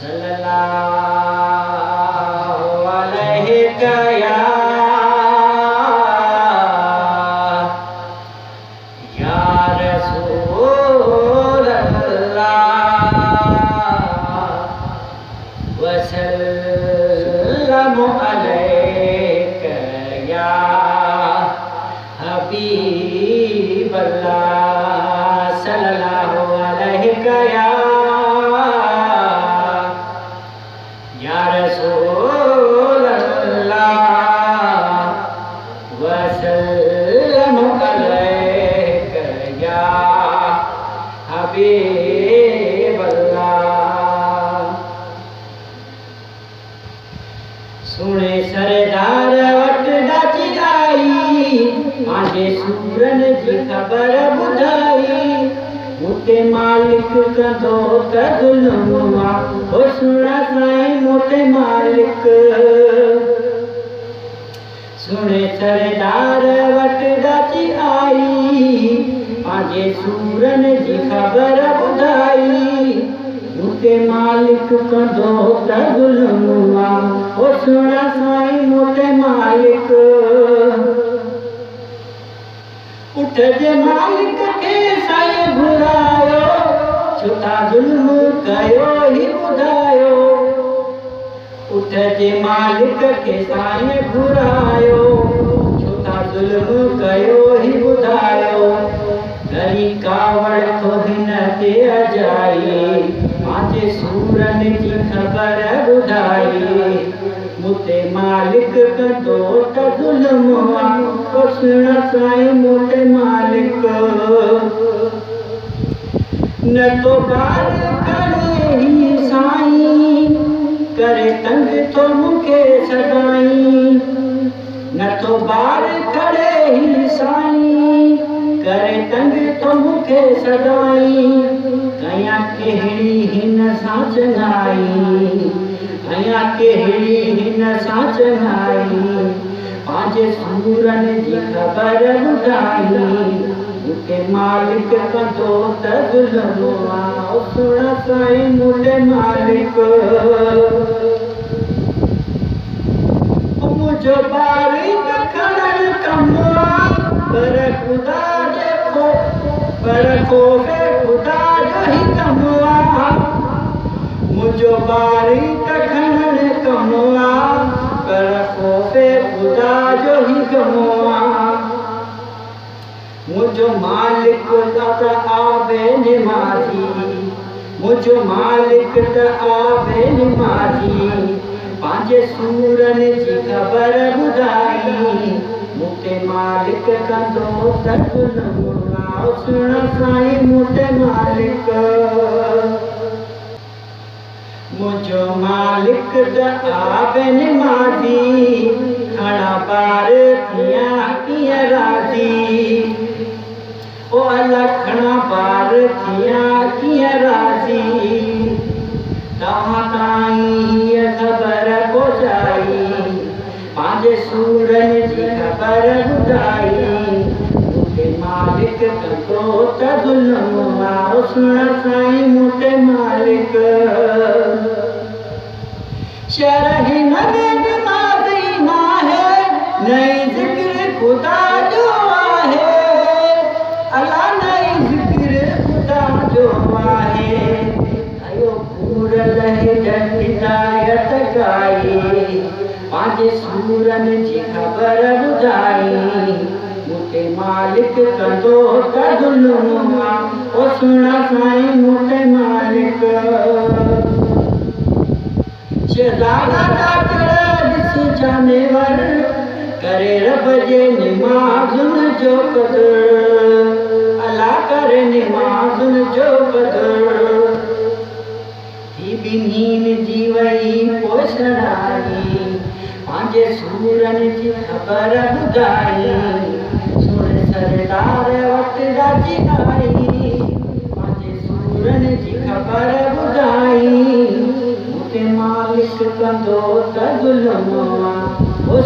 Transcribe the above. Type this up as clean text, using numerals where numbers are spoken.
सल्लल्लाहु अलैहि या रसूल अल्लाह वसल्लम अलैका या हबीब अल्लाह सल्लल्लाहु अलैहि या रसूल अल्लाह वसल्लम अलैका या हबीब अल्लाह। सुने सरदार वट ॾाची आई मांजे सूरन जी ख़बर ॿुधाई मुते मालिक कंदो त ज़ुल्म आ ओ सुणा साईं मुते मालिक। सुने सरदार वट ॾाची आई मांजे सूरन जी ख़बर ॿुधाई मुते मालिक कंदो त ज़ुल्म आ ओ सुणा साईं मुते मालिक। उठ जे मालिक खे साईं घुरायो छो था ज़ुल्म कयो ही ॿुधायो। उठ जे मालिक खे साईं घुरायो छो था ज़ुल्म कयो ही ॿुधायो। घणी कावड़ तो हिन ते अजाई मांजे सूरन जी ख़बर ॿुधाई मुते मालिक कंदो त ज़ुल्म आ ओ सुणा साईं मुते मालिक। न तो ॿार करे ही साईं करे तंग तो मूंखे सदाईं। न तो ॿार करे ही साईं करे तंग तो मूंखे सदाईं। कयां कहिड़ी हिन सां चङाई कयां कहिड़ी हिन सां चङाई पंहिंजे सूरन जी ख़बर ॿुधाई मुते मालिक कंदो त ज़ुल्म आ ओ सुणा साईं मुते मालिक। मुंहिंजो ॿार त खणण कम आ पर ख़ुदा जे पर ख़ौफ़े ख़ुदा जो ही कम आ। मुंहिंजो ॿार त खणण कम आ पर ख़ौफ़े ख़ुदा जो ही कम आ। मुंहिंजो मालिक त आवे निमाज़ी मुंहिंजो मालिक त आवे निमाज़ी पंहिंजे सूरन जी ख़बर ॿुधाई मुते मालिक कंदो त ज़ुल्म आ ओ सुणा साईं मुते मालिक। मुंहिंजो मालिक त आवे निमाज़ी खणा ॿार थिया कीअं राज़ी ओ अल्लाह खणा ॿार थिया कीअं राज़ी। तव्हां ताईं हीअ ख़बर पहुचाई पंहिंजे सूरन जी ख़बर ॿुधाई मुते मालिक कंदो त ज़ुल्म आ ओ सुणा साईं मुते मालिक। शहर हिन में निमाज़ ई नाहे नई ज़िक्र ख़ुदा जो आहे अल्लाह नई ज़िक्र ख़ुदा जो आहे। अयो पूरल हिदायत गाई पंहिंजे सूरन जी ख़बर ॿुधाई मुते मालिक कंदो त ज़ुल्म आ ओ सुणा साईं मुते मालिक। शहज़ादा ॾाकड़ ॾिस जानेवर करे रब जे निमाज़ुन जो क़दर अल्लाह करे निमाज़ुन जो क़दर। ही ॿिन्हिन जी वई पोछड़ाई पंहिंजे सूरन जी ख़बर ॿुधाई सुण सरदार वट ॾाची आई पंहिंजे सूरन जी ख़बर ॿुधाई मुते मालिक कंदो त ज़ुल्म आ ओ